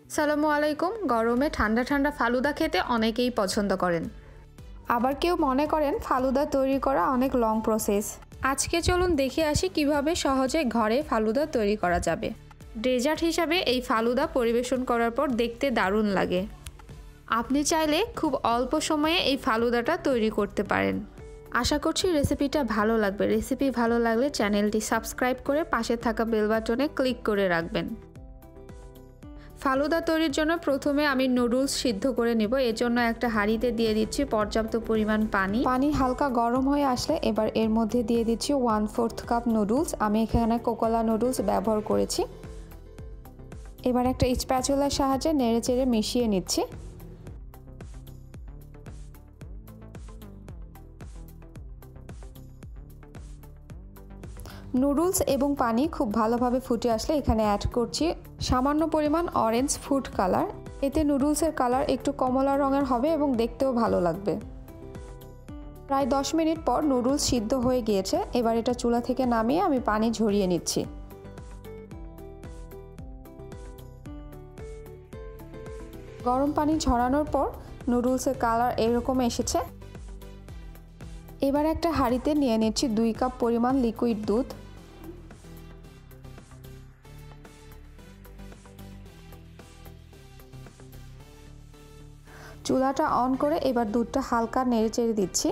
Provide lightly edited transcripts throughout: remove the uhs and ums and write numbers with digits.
আসসালামু আলাইকুম। গরমে ঠান্ডা ঠান্ডা ফালুদা খেতে অনেকেই পছন্দ করেন, আবার কেউ মনে করেন ফালুদা তৈরি করা অনেক লং প্রসেস। আজকে চলুন দেখে আসি কিভাবে সহজে ঘরে ফালুদা তৈরি করা যাবে। ডেজার্ট হিসাবে এই ফালুদা পরিবেশন করার পর দেখতে দারুণ লাগে। আপনি চাইলে খুব অল্প সময়ে এই ফালুদাটা তৈরি করতে পারেন। আশা করছি রেসিপিটা ভালো লাগবে। রেসিপি ভালো লাগলে চ্যানেলটি সাবস্ক্রাইব করে পাশে থাকা বেল বাটনে ক্লিক করে রাখবেন। ফালুদা তৈরির জন্য প্রথমে আমি নুডলস সিদ্ধ করে নেব। এর জন্য একটা হাঁড়িতে দিয়ে দিচ্ছি পর্যাপ্ত পরিমাণ পানি। পানি হালকা গরম হয়ে আসলে এবার এর মধ্যে দিয়ে দিচ্ছি 1/4 কাপ নুডলস। আমি এখানে কোকোলা নুডলস ব্যবহার করেছি। এবার একটা স্প্যাচুলার সাহায্যে নেড়েচেড়ে মিশিয়ে নিচ্ছি। নুডলস এবং পানি খুব ভালোভাবে ফুটে আসলে এখানে অ্যাড করছি সামান্য পরিমাণ অরেঞ্জ ফুড কালার। এতে নুডলসের কালার একটু কমলা রঙের হবে এবং দেখতেও ভালো লাগবে। প্রায় 10 মিনিট পর নুডলস সিদ্ধ হয়ে গিয়েছে। এবার এটা চুলা থেকে নামিয়ে আমি পানি ঝরিয়ে নিচ্ছি। গরম পানি ঝরানোর পর নুডলসের কালার এরকম এসেছে। এবার একটা হাঁড়িতে নিয়ে নিচ্ছি 2 কাপ পরিমাণ লিকুইড দুধ। চুলাটা অন করে এবার দুধটা হালকা নেড়েচেড়ে দিচ্ছি।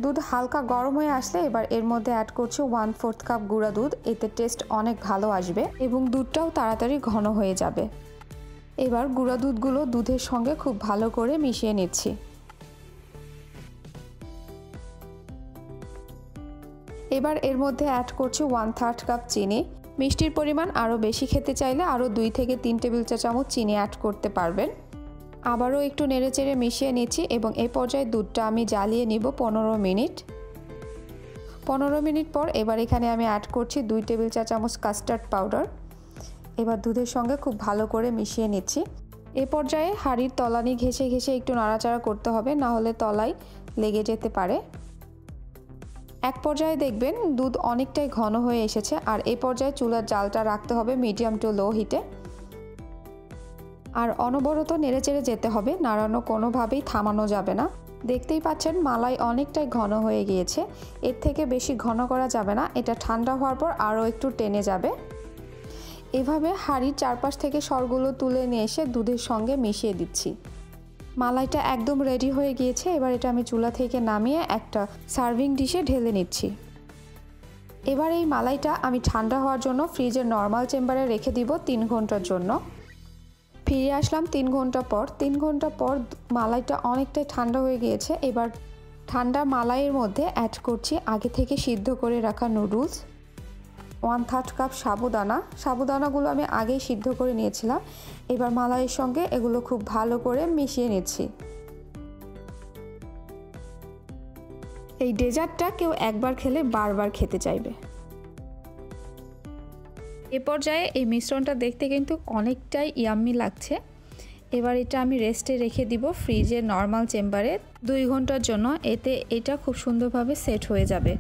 দুধ হালকা গরম হয়ে আসলে এবার এর মধ্যে অ্যাড করছি 1/4 কাপ গুঁড়া দুধ। এতে টেস্ট অনেক ভালো আসবে এবং দুধটাও তাড়াতাড়ি ঘন হয়ে যাবে। এবার গুঁড়া দুধগুলো দুধের সঙ্গে খুব ভালো করে মিশিয়ে নিচ্ছি। এবার এর মধ্যে অ্যাড করছি 1/3 কাপ চিনি। মিষ্টির পরিমাণ আরও বেশি খেতে চাইলে আরও 2 থেকে 3 টেবিল চামচ চিনি অ্যাড করতে পারবেন। আবারও একটু নেড়েচেড়ে মিশিয়ে নিচ্ছি এবং এই পর্যায়ে দুধটা আমি জ্বালিয়ে নিব 15 মিনিট। 15 মিনিট পর এবার এখানে আমি অ্যাড করছি 2 টেবিল চামচ কাস্টার্ড পাউডার। এবার দুধের সঙ্গে খুব ভালো করে মিশিয়ে নিচ্ছি। এ পর্যায়ে হাঁড়ির তলানি ঘেঁষে ঘেঁষে একটু নাড়াচাড়া করতে হবে, না হলে তলায় লেগে যেতে পারে। এক পর্যায়ে দেখবেন দুধ অনেকটাই ঘন হয়ে এসেছে। আর এই পর্যায়ে চুলার জালটা রাখতে হবে মিডিয়াম টু লো হিটে। আর অনবরত নেড়েচেড়ে যেতে হবে, নাড়ানো কোনোভাবেই থামানো যাবে না। দেখতেই পাচ্ছেন মালাই অনেকটাই ঘন হয়ে গিয়েছে। এর থেকে বেশি ঘন করা যাবে না, এটা ঠান্ডা হওয়ার পর আরও একটু টেনে যাবে। এভাবে হাঁড়ির চারপাশ থেকে সরগুলো তুলে নিয়ে এসে দুধের সঙ্গে মিশিয়ে দিচ্ছি। মালাইটা একদম রেডি হয়ে গিয়েছে। এবার এটা আমি চুলা থেকে নামিয়ে একটা সার্ভিং ডিশে ঢেলে নিচ্ছি। এবার এই মালাইটা আমি ঠান্ডা হওয়ার জন্য ফ্রিজের নর্মাল চেম্বারে রেখে দিব 3 ঘন্টার জন্য। ফিরে আসলাম 3 ঘন্টা পর। 3 ঘন্টা পর মালাইটা অনেকটাই ঠান্ডা হয়ে গিয়েছে। এবার ঠান্ডা মালাইয়ের মধ্যে অ্যাড করছি আগে থেকে সিদ্ধ করে রাখা নুডলস, 1/3 কাপ সাবুদানাগুলো আমি আগেই সিদ্ধ করে নিয়েছিলাম। এবার মালাইয়ের সঙ্গে এগুলো খুব ভালো করে মিশিয়ে নিচ্ছি। এই ডেজার্টটা কেউ একবার খেলে বারবার খেতে চাইবে। এ পর্যায়ে এই মিশ্রণটা দেখতে কিন্তু অনেকটাই ইয়াম্মি লাগছে। এবার এটা আমি রেস্টে রেখে দিব ফ্রিজের নর্মাল চেম্বারে 2 ঘন্টার জন্য। এতে এটা খুব সুন্দরভাবে সেট হয়ে যাবে।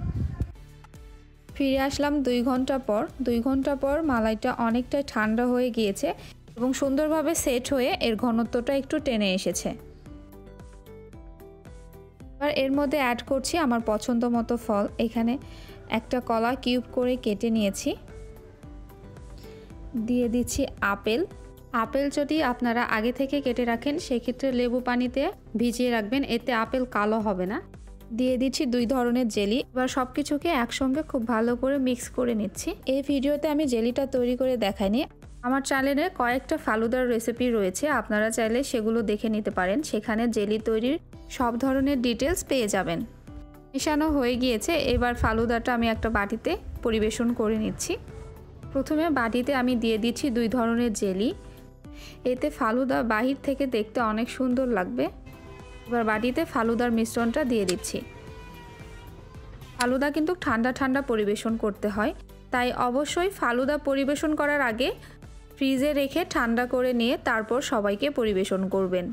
ফিরে আসলাম 2 ঘন্টা পর। 2 ঘন্টা পর মালাইটা অনেকটাই ঠান্ডা হয়ে গিয়েছে এবং সুন্দরভাবে সেট হয়ে এর ঘনত্বটা একটু টেনে এসেছে। এবার এর মধ্যে অ্যাড করছি আমার পছন্দ মতো ফল। এখানে একটা কলা কিউব করে কেটে নিয়েছি। দিয়ে দিচ্ছি আপেল। আপেল যদি আপনারা আগে থেকে কেটে রাখেন সেক্ষেত্রে লেবু পানিতে ভিজিয়ে রাখবেন, এতে আপেল কালো হবে না। দিয়ে দিচ্ছি 2 ধরনের জেলি। এবার সব কিছুকে একসঙ্গে খুব ভালো করে মিক্স করে নিচ্ছি। এই ভিডিওতে আমি জেলিটা তৈরি করে দেখাইনি। আমার চ্যানেলে কয়েকটা ফালুদার রেসিপি রয়েছে, আপনারা চাইলে সেগুলো দেখে নিতে পারেন। সেখানে জেলি তৈরির সব ধরনের ডিটেলস পেয়ে যাবেন। মেশানো হয়ে গিয়েছে। এবার ফালুদাটা আমি একটা বাটিতে পরিবেশন করে নিচ্ছি। প্রথমে বাটিতে আমি দিয়ে দিচ্ছি 2 ধরনের জেলি। এতে ফালুদা বাহির থেকে দেখতে অনেক সুন্দর লাগবে। এবার বাটিতে ফালুদার মিশ্রণটা দিয়ে দিচ্ছি। ফালুদা কিন্তু ঠান্ডা ঠান্ডা পরিবেশন করতে হয়, তাই অবশ্যই ফালুদা পরিবেশন করার আগে ফ্রিজে রেখে ঠান্ডা করে নিয়ে তারপর সবাইকে পরিবেশন করবেন।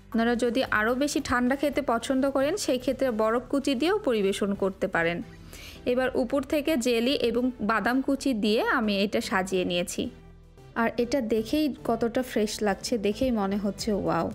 আপনারা যদি আরও বেশি ঠান্ডা খেতে পছন্দ করেন সেই ক্ষেত্রে বরফ কুচি দিয়েও পরিবেশন করতে পারেন। এবার উপর থেকে জেলি এবং বাদাম কুচি দিয়ে আমি এটা সাজিয়ে নিয়েছি। আর এটা দেখেই কতটা ফ্রেশ লাগছে, দেখেই মনে হচ্ছে ওয়াও।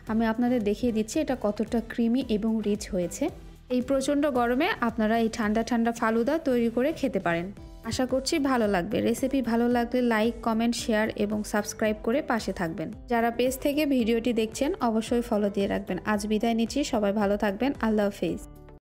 আমি আপনাদের দেখিয়ে দিচ্ছি এটা কতটা ক্রিমি এবং রিচ হয়েছে। এই প্রচণ্ড গরমে আপনারা এই ঠান্ডা ঠান্ডা ফালুদা তৈরি করে খেতে পারেন। আশা করছি ভালো লাগবে। রেসিপি ভালো লাগলে লাইক, কমেন্ট, শেয়ার এবং সাবস্ক্রাইব করে পাশে থাকবেন। যারা পেজ থেকে ভিডিওটি দেখছেন অবশ্যই ফলো দিয়ে রাখবেন। আজ বিদায় নিচ্ছি, সবাই ভালো থাকবেন। আল্লাহ হাফেজ।